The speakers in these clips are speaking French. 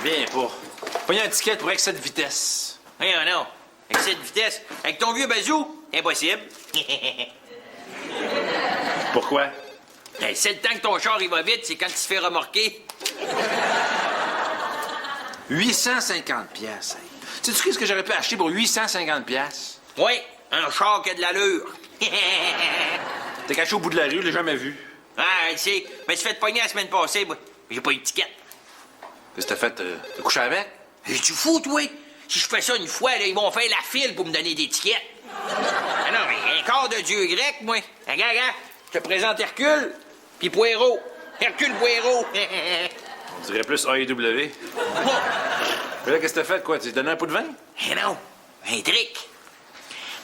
Viens pas. Prenez un ticket pour excès de vitesse. Voyons, non. Excès de vitesse. Avec ton vieux bazou, impossible. Pourquoi? Ben, c'est le temps que ton char il va vite, c'est quand il se fait remorquer. 850 piastres. Sais-tu qu'est-ce que j'aurais pu acheter pour 850 piastres? Oui, un char qui a de l'allure. T'es caché au bout de la rue, je l'ai jamais vu. Ah, tu sais, je me suis fait pogner la semaine passée, moi. J'ai pas eu de ticket. Qu'est-ce que t'as fait? T'as couché avec? Es-tu fou, toi? Si je fais ça une fois, là, ils vont faire la file pour me donner des tickets. Ah non, mais un corps de dieu grec, moi. Regarde, je te présente Hercule, puis Poirot. Hercule Poirot. On dirait plus AEW. Mais là, qu'est-ce que t'as fait, quoi? Tu t'es donné un pot de vin? Eh non, un trick.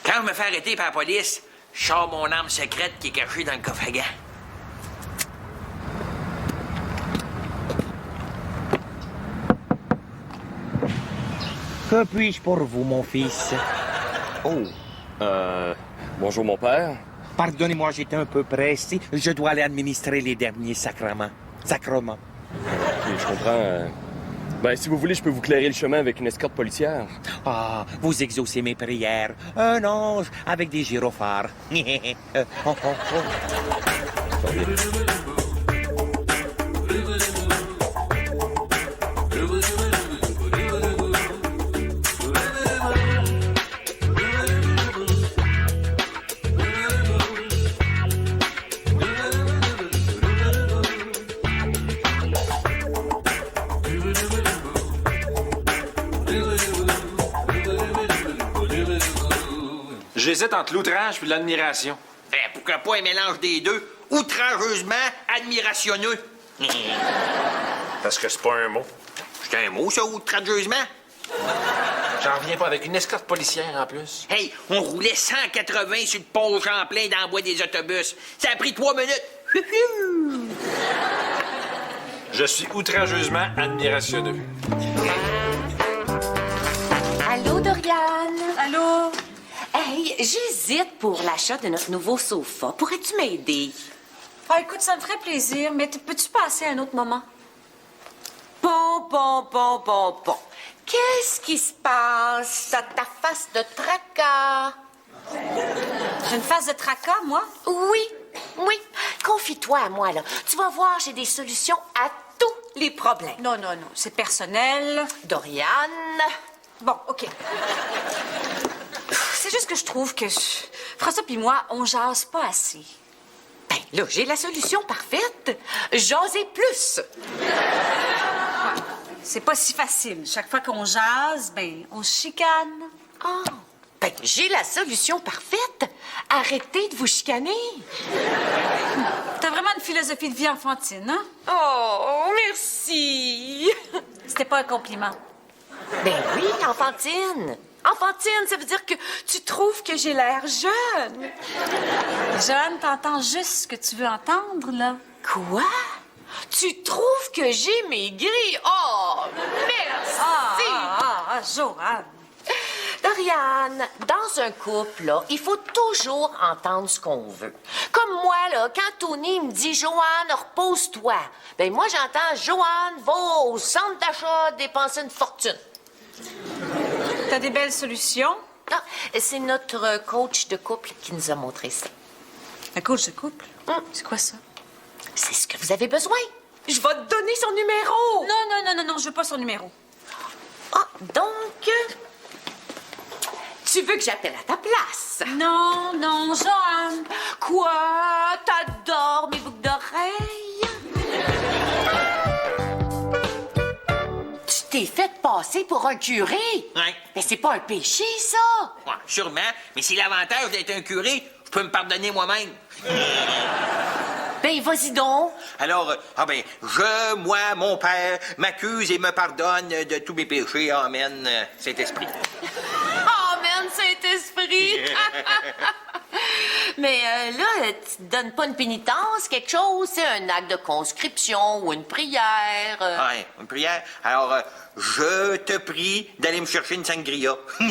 Quand je me fais arrêter par la police, je sors mon arme secrète qui est cachée dans le coffre à gants. Que puis-je pour vous, mon fils? Oh, bonjour mon père. Pardonnez-moi, j'étais un peu pressé. Je dois aller administrer les derniers sacrements. Sacrements. Ok, je comprends. Ben, si vous voulez, je peux vous clairer le chemin avec une escorte policière. Ah, vous exaucez mes prières. Un ange avec des gyrophares. Oh, oh, oh. J'hésite entre l'outrage puis l'admiration. Ben, pourquoi pas un mélange des deux? Outrageusement admirationneux. Parce que c'est pas un mot. C'est un mot, ça, outrageusement? J'en reviens pas avec une escorte policière en plus. Hey, on roulait 180 sur le pont Champlain dans le bois des autobus. Ça a pris 3 minutes. Je suis outrageusement admirationneux. Allô, Doriane? Allô? Hey, j'hésite pour l'achat de notre nouveau sofa. Pourrais-tu m'aider? Ah, écoute, ça me ferait plaisir, mais peux-tu passer à un autre moment? Bon. Qu'est-ce qui se passe à ta face de tracas? J'ai une phase de tracas, moi? Oui. Confie-toi à moi, là. Tu vas voir, j'ai des solutions à tous les problèmes. Non, c'est personnel. Doriane. Bon, OK. C'est juste que je trouve que François puis moi, on jase pas assez. Ben là, j'ai la solution parfaite. Jaser plus. C'est pas si facile. Chaque fois qu'on jase, ben, on se chicane. Oh, ben j'ai la solution parfaite. Arrêtez de vous chicaner. T'as vraiment une philosophie de vie enfantine, hein? Oh, merci. C'était pas un compliment. Ben oui, enfantine. Enfantine, ça veut dire que tu trouves que j'ai l'air jeune. Joanne, t'entends juste ce que tu veux entendre, là. Quoi? Tu trouves que j'ai maigri? Oh, merci. Joanne. Doriane, dans un couple, là, il faut toujours entendre ce qu'on veut. Comme moi, là, quand Tony me dit « Joanne, repose-toi », ben moi, j'entends « Joanne, va au centre d'achat dépenser une fortune ». T'as des belles solutions? Ah, c'est notre coach de couple qui nous a montré ça. Un coach de couple? C'est quoi ça? C'est ce que vous avez besoin. Je vais te donner son numéro. Non, je veux pas son numéro. Ah, donc, tu veux que j'appelle à ta place? Non, Joanne. Quoi? T'adores mes boucles d'oreilles? Tu t'es fait passer pour un curé? Ouais. Mais c'est pas un péché, ça. Ouais, sûrement, mais c'est l'avantage d'être un curé. Je peux me pardonner moi-même. Ben, vas-y donc. Alors, je, moi, mon père, m'accuse et me pardonne de tous mes péchés. Amen, Saint-Esprit. Amen, Saint-Esprit. Mais là, tu te donnes pas une pénitence, quelque chose? C'est un acte de conscription ou une prière? Ouais, une prière. Alors, je te prie d'aller me chercher une sangria. Oh!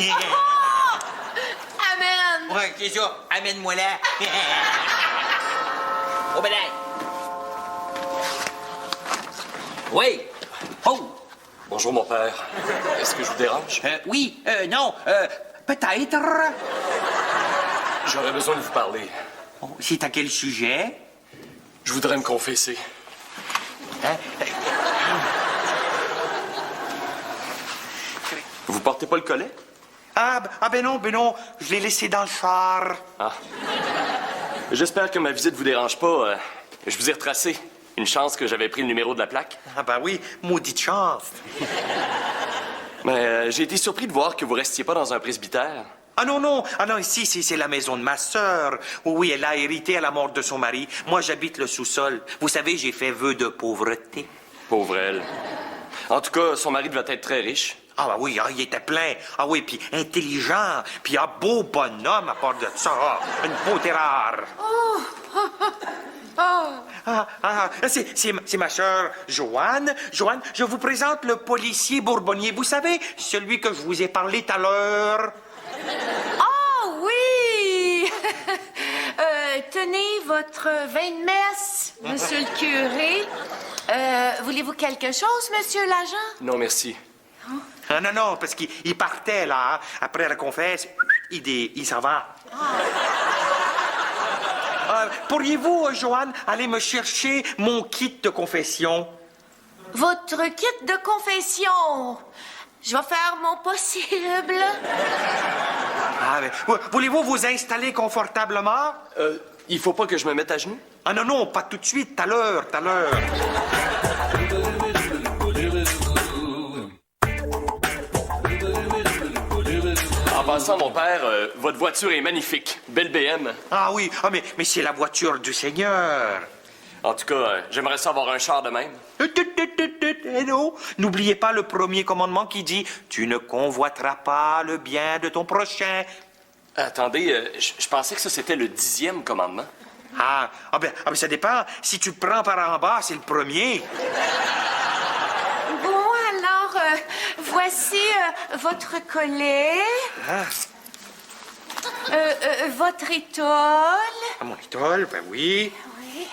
Amen. Ouais, c'est ça. Amène-moi là. Oh, ben là. Oui. Oh. Bonjour, mon père. Est-ce que je vous dérange? Oui, non, peut-être. J'aurais besoin de vous parler. Oh, c'est à quel sujet? Je voudrais me confesser. Vous portez pas le collet? Ben non, je l'ai laissé dans le char. J'espère que ma visite vous dérange pas. Je vous ai retracé. Une chance que j'avais pris le numéro de la plaque. Oui, maudite chance. Mais j'ai été surpris de voir que vous restiez pas dans un presbytère. Non, ici, c'est la maison de ma sœur. Oui, elle a hérité à la mort de son mari. Moi, j'habite le sous-sol. Vous savez, j'ai fait vœu de pauvreté. Pauvre elle. En tout cas, son mari devait être très riche. Oui, il était plein. Oui, puis intelligent, puis un beau bonhomme à part de ça. Une beauté rare. C'est ma sœur Joanne. Joanne, je vous présente le policier bourbonnier. Vous savez, celui que je vous ai parlé tout à l'heure. Oui! Tenez votre vin de messe, monsieur le curé. Voulez-vous quelque chose, monsieur l'agent? Non, merci. Non, parce qu'il partait, là, après la confesse. Il s'en va. Pourriez-vous, Joanne, aller me chercher mon kit de confession? Votre kit de confession? Je vais faire mon possible. Voulez-vous vous installer confortablement? Il faut pas que je me mette à genoux? Non, pas tout de suite, tout à l'heure. En passant, mon père, votre voiture est magnifique. Belle BM. Oui, mais c'est la voiture du Seigneur. En tout cas, j'aimerais savoir un char de même. Non, n'oubliez pas le premier commandement qui dit « Tu ne convoiteras pas le bien de ton prochain. » Attendez, je pensais que ça, c'était le 10e commandement. Ça dépend. Si tu le prends par en bas, c'est le premier. Bon, alors, voici votre collet. Votre étole. Mon étole, oui. Oui.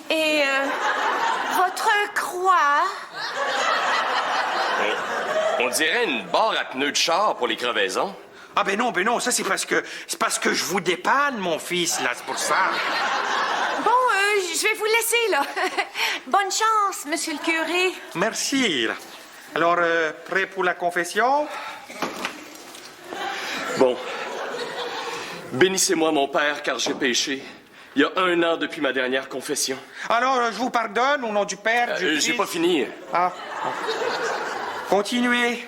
Et votre croix. On dirait une barre à pneus de char pour les crevaisons. Non, ça c'est parce que je vous dépanne, mon fils, là, c'est pour ça. Bon, je vais vous laisser, là. Bonne chance, monsieur le curé. Merci. Là. Alors, prêt pour la confession? Bon. Bénissez-moi, mon père, car j'ai péché. Il y a 1 an depuis ma dernière confession. Alors, je vous pardonne au nom du Père, du Fils... J'ai pas fini. Continuez.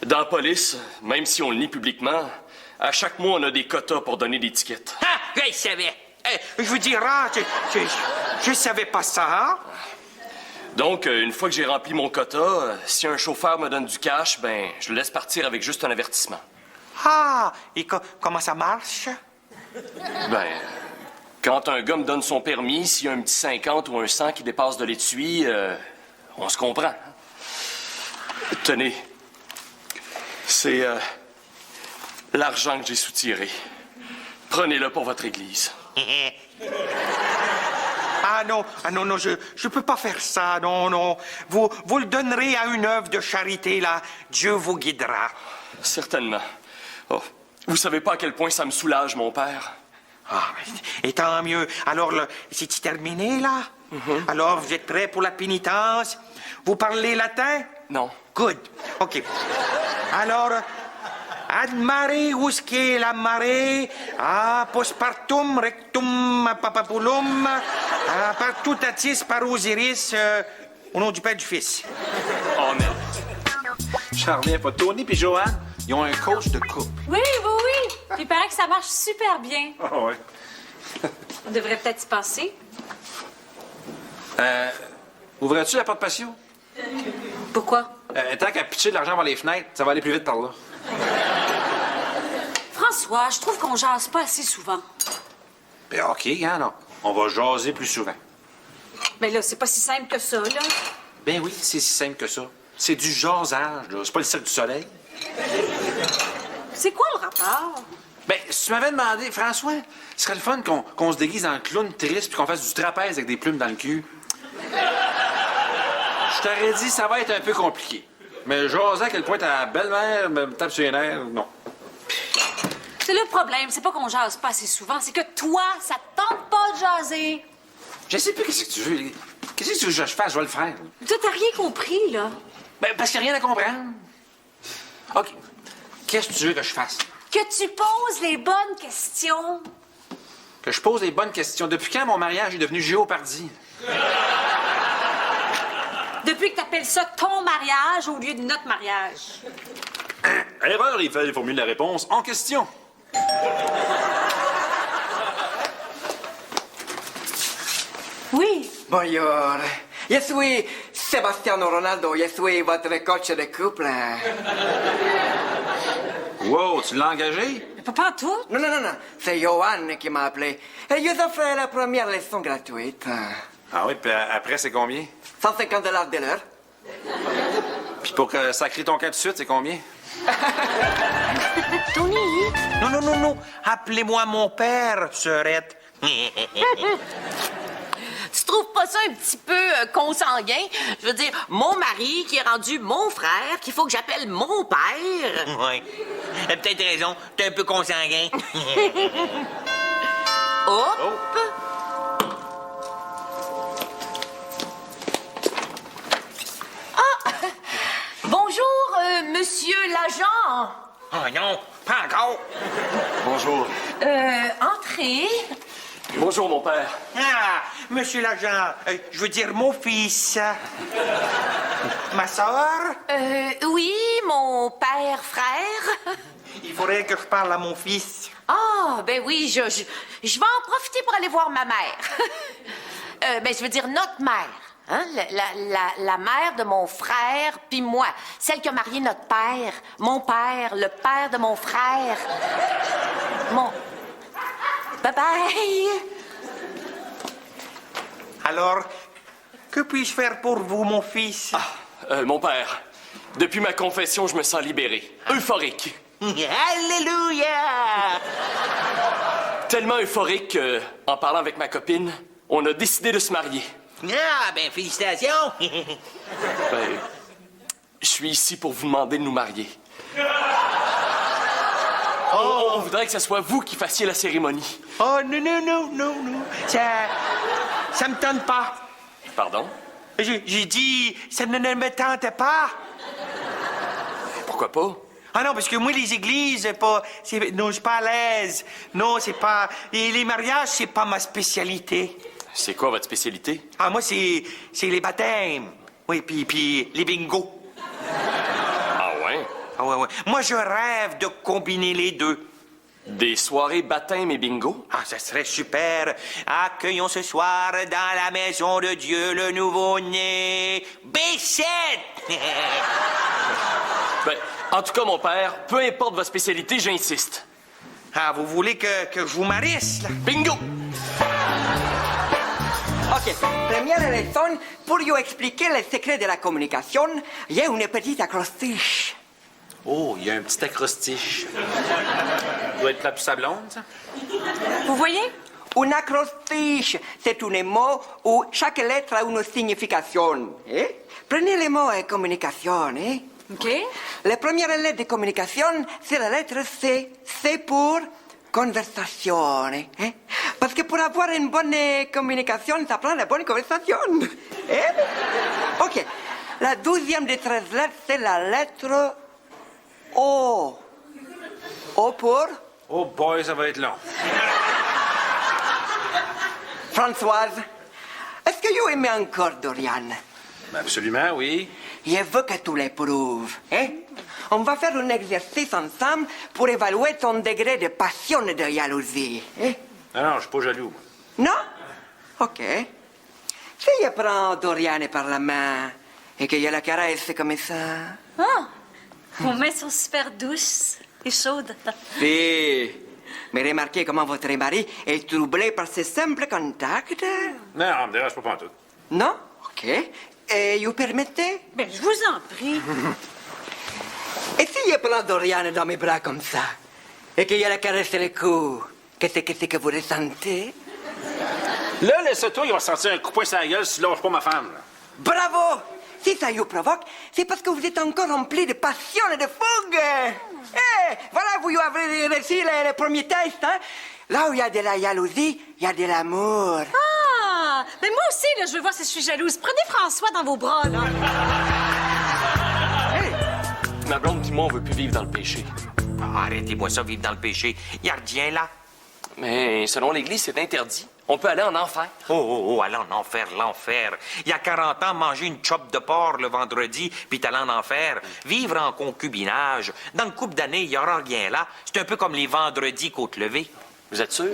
Dans la police, même si on le nie publiquement, à chaque mois, on a des quotas pour donner l'étiquette. Je savais. Je vous dirai, je savais pas ça. Donc, une fois que j'ai rempli mon quota, si un chauffeur me donne du cash, je le laisse partir avec juste un avertissement. Et comment ça marche? Quand un gars me donne son permis, s'il y a un petit 50 ou un 100 qui dépasse de l'étui, on se comprend. Tenez, c'est l'argent que j'ai soutiré. Prenez-le pour votre église. Non, je peux pas faire ça, non. Vous le donnerez à une œuvre de charité, là. Dieu vous guidera. Certainement. Oh, vous savez pas à quel point ça me soulage, mon père. Et tant mieux. Alors, c'est-tu terminé, là? Alors, vous êtes prêts pour la pénitence? Vous parlez latin? Non. Good. OK. Alors, ad mare usque la mare, postpartum rectum papapulum, partutatis parosiris, au nom du Père et du Fils. Oh, merde. J'en reviens pas. Tony puis Joanne, ils ont un coach de couple. Oui. Il paraît que ça marche super bien. Ouais. On devrait peut-être y penser. Ouvrais-tu la porte patio? Pourquoi? Tant qu'à pitcher de l'argent par les fenêtres, ça va aller plus vite par là. François, je trouve qu'on jase pas assez souvent. OK, non. On va jaser plus souvent. Mais là, c'est pas si simple que ça, là. Ben oui, c'est si simple que ça. C'est du jasage, là. C'est pas le Cirque du Soleil. C'est quoi le rapport? Si tu m'avais demandé, François, ce serait le fun qu'on se déguise en clown triste puis qu'on fasse du trapèze avec des plumes dans le cul. Je t'aurais dit, ça va être un peu compliqué. Mais jaser à quel point ta belle-mère me tape sur les nerfs, non. C'est le problème, c'est pas qu'on jase pas assez souvent, c'est que toi, ça te tente pas de jaser. Je sais plus qu'est-ce que tu veux. Qu'est-ce que tu veux que je fasse? Je vais le faire. Toi, t'as rien compris, là. Ben, parce qu'il n'y a rien à comprendre. OK. Qu'est-ce que tu veux que je fasse? Que tu poses les bonnes questions. Que je pose les bonnes questions. Depuis quand mon mariage est devenu Géopardy? Depuis que t'appelles ça ton mariage au lieu de notre mariage. Erreur, il fallait formuler la réponse en question. Oui. Bonjour. Je suis Sebastiano Ronaldo. Je suis votre coach de couple. Wow, tu l'as engagé? Pas tout. Non. C'est Johan qui m'a appelé. Et je vous offre la première leçon gratuite. Ah oui, puis après, c'est combien? $150 de l'heure. Puis pour sacrer ton camp de suite, c'est combien? Tony, Non. Appelez-moi mon père, sœurette. tu trouves pas ça un petit peu consanguin? Je veux dire, mon mari qui est rendu mon frère, qu'il faut que j'appelle mon père. Oui. T'as peut-être raison. T'es un peu consanguin. Hop! Bonjour, monsieur l'agent. Oh non, pas encore. Bonjour. Entrez. Bonjour, mon père. Ah, monsieur l'agent, je veux dire mon fils. Ma sœur, Oui, mon père, frère. il faudrait que je parle à mon fils. Ah, ben oui, je vais en profiter pour aller voir ma mère. Ben, je veux dire notre mère. Hein? La mère de mon frère, puis moi. Celle qui a marié notre père. Mon père, le père de mon frère. Mon... Bye-bye. Alors, que puis-je faire pour vous, mon fils? Mon père, depuis ma confession, je me sens libéré. Euphorique. Alléluia! Tellement euphorique que, en parlant avec ma copine, on a décidé de se marier. Ah, ben, félicitations! Ben, je suis ici pour vous demander de nous marier. On voudrait que ce soit vous qui fassiez la cérémonie. Oh, non. Ça me tente pas. Pardon? J'ai dit, ça ne me tente pas. Pourquoi pas? Ah non, parce que moi, les églises, non, je suis pas à l'aise. Non, c'est pas... Et les mariages, c'est pas ma spécialité. C'est quoi votre spécialité? Ah, moi, c'est les baptêmes. Oui, puis les bingos. Ah ouais? Ah ouais. Moi, je rêve de combiner les deux. Des soirées baptême et bingo? Ah, ça serait super. Accueillons ce soir dans la maison de Dieu le nouveau-né. Bichette! Ben, en tout cas, mon père, peu importe votre spécialité, j'insiste. Ah, vous voulez que je vous marisse, là? Bingo! Ok, première leçon, pour vous expliquer les secrets de la communication, il y a une petite acrostiche. Oh, il y a un petit acrostiche. Doit être la plus sa blonde, ça? Vous voyez? Un acrostiche, c'est un mot où chaque lettre a une signification. Prenez le mot communication. OK. La première lettre de communication, c'est la lettre C. C pour conversation. Parce que pour avoir une bonne communication, ça prend la bonne conversation. OK. La deuxième des 13 lettres, c'est la lettre O. O pour Oh boy, ça va être long. Françoise. Est-ce que vous aimez encore Dorian? Ben absolument, oui. Je veux que tu l'éprouves. On va faire un exercice ensemble pour évaluer ton degré de passion et de jalousie. Non, je suis pas jaloux. Non? OK. Si je prends Dorian par la main et que je la caresse comme ça... Ah! Vos mains sont super douces et chaudes. Si. Mais remarquez comment votre mari est troublé par ce simple contact? Non, on me dérange pas pantoute. Non? OK. Et vous permettez? Ben, je vous en prie. Et si je prends Dorian dans mes bras comme ça et que je la caresse le cou, qu'est-ce que vous ressentez? Là, laisse-toi, il va sortir un coup de poing sur la gueule si tu lâches pas ma femme. Là. Bravo! Si ça vous provoque, c'est parce que vous êtes encore rempli de passion et de fougue. Voilà, vous avez réussi le premier test. Hein? Là où il y a de la jalousie, il y a de l'amour. Ah! Mais moi aussi, là, je veux voir si je suis jalouse. Prenez François dans vos bras, là. Ma blonde et moi, on veut plus vivre dans le péché. Arrêtez-moi ça, vivre dans le péché. Il n'y a rien là. Mais selon l'Église, c'est interdit. On peut aller en enfer. Oh, aller en enfer, l'enfer. Il y a 40 ans, manger une chope de porc le vendredi, puis t'allais en enfer. Vivre en concubinage. Dans une couple d'années, il n'y aura rien là. C'est un peu comme les vendredis côte levée. Vous êtes sûr?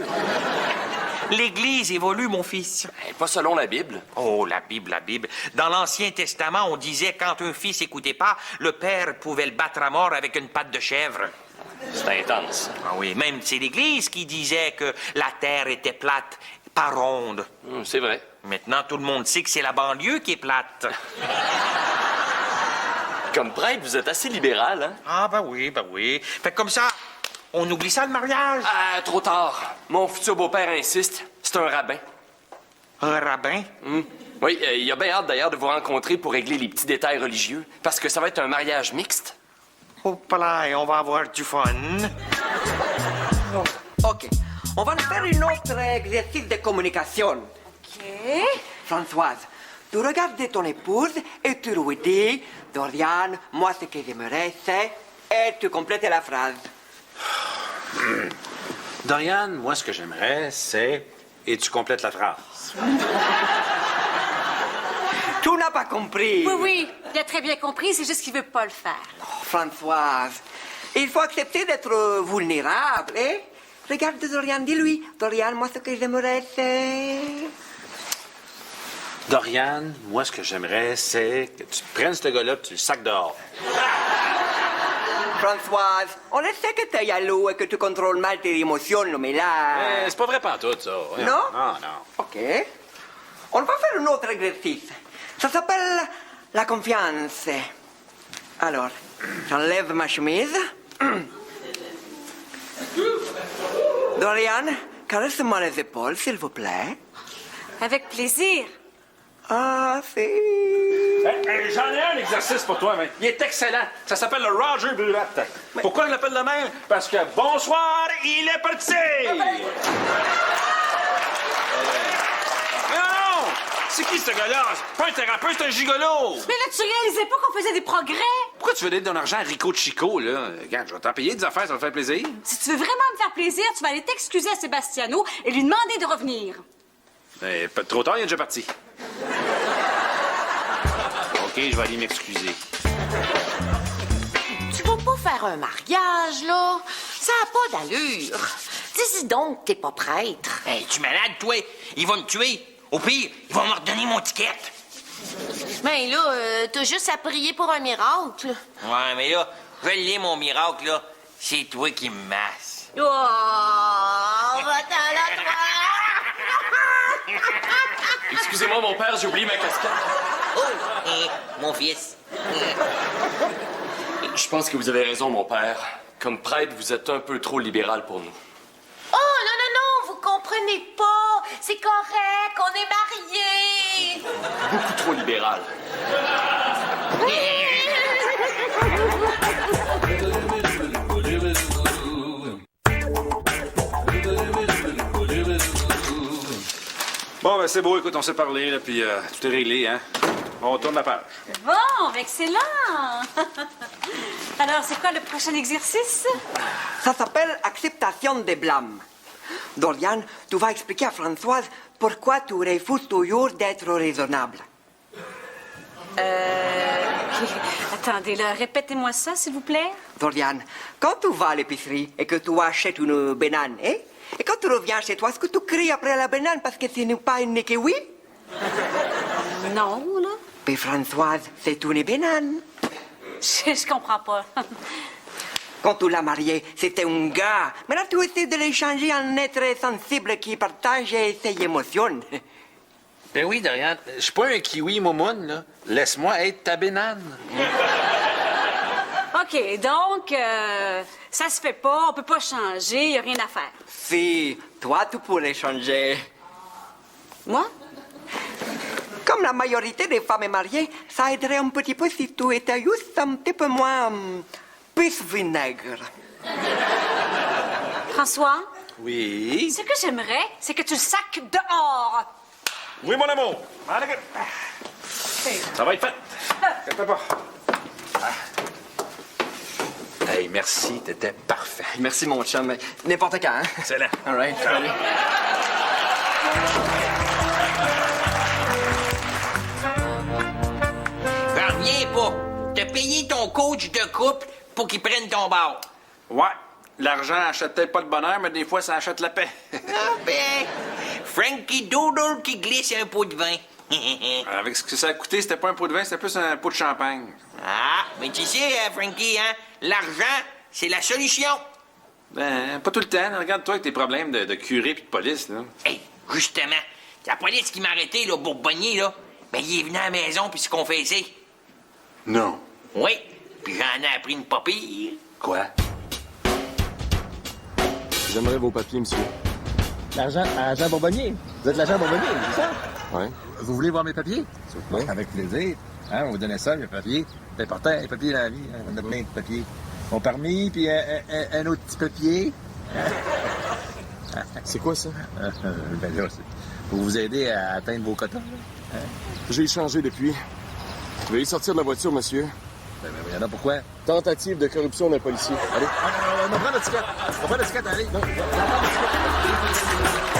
L'Église évolue, mon fils. Pas selon la Bible. Oh, la Bible. Dans l'Ancien Testament, on disait quand un fils n'écoutait pas, le père pouvait le battre à mort avec une patte de chèvre. C'est intense. Ah oui, même c'est l'Église qui disait que la terre était plate, pas ronde. C'est vrai. Maintenant, tout le monde sait que c'est la banlieue qui est plate. Comme prêtre, vous êtes assez libéral, hein? Ah, ben oui. Fait que comme ça, on oublie ça, le mariage? Ah, trop tard. Mon futur beau-père insiste. C'est un rabbin. Un rabbin? Oui, il a bien hâte d'ailleurs de vous rencontrer pour régler les petits détails religieux, parce que ça va être un mariage mixte. Oh, là, on va avoir du fun. OK. On va faire un autre exercice de communication. OK. Françoise, tu regardes ton épouse et tu lui dis, Dorian, moi ce que j'aimerais c'est... Et tu complètes la phrase. Dorian, moi, ce que j'aimerais, c'est... Et tu complètes la phrase. Tu n'as pas compris. Oui, il a très bien compris, c'est juste qu'il veut pas le faire. Françoise, il faut accepter d'être vulnérable, hein? Regarde Dorian, dis-lui. Dorian, moi ce que j'aimerais c'est... Dorian, moi, ce que j'aimerais, c'est que tu prennes ce gars-là et tu le sacs dehors. Françoise, on le sait que t'es jaloux et que tu contrôles mal tes émotions, mais là... C'est pas vrai pantoute, ça. Voyons. Non? Non. OK. On va faire un autre exercice. Ça s'appelle la confiance. Alors, j'enlève ma chemise. Dorian, caresse-moi les épaules, s'il vous plaît. Avec plaisir. Ah, c'est... J'en ai un exercice pour toi, mais il est excellent. Ça s'appelle le Roger Burette. Pourquoi je l'appelle de même? Parce que bonsoir, il est parti! Non! C'est qui, ce gars-là? C'est pas un thérapeute, c'est un gigolo! Mais là, tu réalisais pas qu'on faisait des progrès? Pourquoi tu veux donner ton argent à Rico de Chico, là? Regarde, je vais t'en payer des affaires, ça va te faire plaisir. Si tu veux vraiment me faire plaisir, tu vas aller t'excuser à Sébastiano et lui demander de revenir. Pas trop tard, il est déjà parti. OK, je vais aller m'excuser. Tu vas pas faire un mariage, là? Ça a pas d'allure. Dis-y donc que t'es pas prêtre. Hey, tu es malade, toi? Il va me tuer. Au pire, il va me redonner mon ticket. Ben là, t'as juste à prier pour un miracle. Ouais, mais là, je l'ai, mon miracle, là. C'est toi qui me masses. Oh, va-t'en là, toi! Excusez-moi, mon père, j'ai oublié ma casquette. Oh, mon fils. Je pense que vous avez raison, mon père. Comme prêtre, vous êtes un peu trop libéral pour nous. Oh, non, vous comprenez pas. C'est correct, on est mariés. Beaucoup trop libéral. Bon, ben c'est beau, écoute, on s'est parlé, là, puis tout est réglé, hein? On tourne la page. Bon, excellent. Alors, c'est quoi le prochain exercice? Ça s'appelle acceptation des blâmes. Dorian, tu vas expliquer à Françoise pourquoi tu refuses toujours d'être raisonnable. Attendez, là, répétez-moi ça, s'il vous plaît. Dorian, quand tu vas à l'épicerie et que tu achètes une banane, hein? Et quand tu reviens chez toi, est-ce que tu cries après la banane parce que ce n'est pas une kiwi? Non, là. Mais Françoise, c'est une banane. Je comprends pas. Quand tu l'as marié, c'était un gars. Maintenant, tu essaies de l'échanger en être sensible qui partage ses émotions. Ben oui, Dorian, je suis pas un kiwi momoun, là. Laisse-moi être ta banane. OK, donc, ça se fait pas, on peut pas changer, y a rien à faire. Si, toi, tu pourrais changer. Moi? comme la majorité des femmes mariées, ça aiderait un petit peu si tu étais juste un petit peu moins plus vinaigre. François, Oui? ce que j'aimerais, c'est que tu le sacs dehors. Oui, mon amour. Allez, go. Ça va être fait. Fais pas. Hey, merci, t'étais parfait. Merci, mon chum. Mais n'importe quand, hein? Excellent. All right, salut. J'en reviens pas. T'as payé ton coach de couple pour qu'il prenne ton bar. Ouais, l'argent achète peut-être pas le bonheur, mais des fois, ça achète la paix. Ah ben, Frankie Doodle qui glisse un pot de vin. Avec ce que ça a coûté, c'était pas un pot de vin, c'était plus un pot de champagne. Ah, mais tu sais, Frankie, hein, l'argent, c'est la solution. Ben, pas tout le temps. Regarde-toi avec tes problèmes de curé puis de police, là. Hey, justement, c'est la police qui m'a arrêté, là, Bourbonnier, là. Ben, il est venu à la maison puis s'est confessé. Non. Oui, puis j'en ai appris une pas pire. Quoi? J'aimerais vos papiers, monsieur. L'agent Bourbonnier. Vous êtes l'agent Bourbonnier, c'est ça? Oui. Vous voulez voir mes papiers? Oui. Avec plaisir. Hein, on vous donnait ça, mes papiers. C'est important, les papiers dans la vie. Hein? On a plein de papiers. Mon permis, puis un autre petit papier. C'est quoi ça? Ben là, c'est pour vous aider à atteindre vos quotas. Là. Hein? J'ai changé depuis. Veuillez sortir de la voiture, monsieur. Ben, il y en a pourquoi? Tentative de corruption d'un policier. Allez. On va prendre le ticket. On va prendre le ticket, allez. Non, on va prendre le ticket.